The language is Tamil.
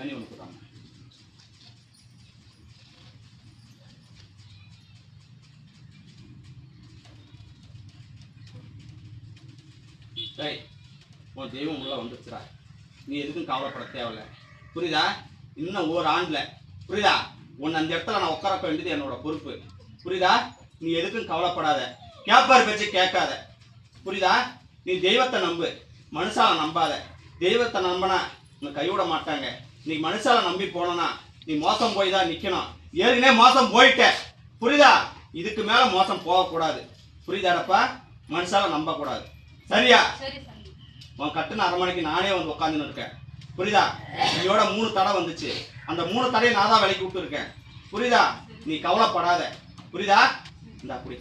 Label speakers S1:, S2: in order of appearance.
S1: தண்ணி ஒன்று போட்டாங்க. டேய், உன் தெய்வம் உள்ள வந்துருச்சுடா. நீ எதுக்கும் கவலைப்பட தேவையில்ல. புரியுதா? இன்னும் ஒரு ஆண்டுல புரியுதா? உன்னை அந்த இடத்துல நான் உட்கார வேண்டியது என்னோட பொறுப்பு. புரியுதா? நீ எதுக்கும் கவலைப்படாத. கேப்பார் பேச்சு கேட்காத. புரியுதா? நீ தெய்வத்தை நம்பு, மனுஷால நம்பாத. தெய்வத்தை நம்பினா உன்னை கைவிட மாட்டாங்க. நீ மனுஷால நம்பி போனா நீ மோசம் போய் தான் நிற்கணும். ஏற்கனவே மோசம் போயிட்ட. புரியுதா? இதுக்கு மேல மோசம் போகக்கூடாது. புரியுதாடப்பா? மனுஷால நம்பக்கூடாது. சரியா? உன் கட்டுன அரண்மனைக்கு நானே வந்து உட்காந்துன்னு இருக்கேன். புரியுதா? இதோட 3 தடை வந்துச்சு. அந்த 3 தடையை நான் தான் விலைக்கு விட்டு இருக்கேன். புரியுதா? நீ கவலைப்படாத. புரியுதா? இந்த அப்படி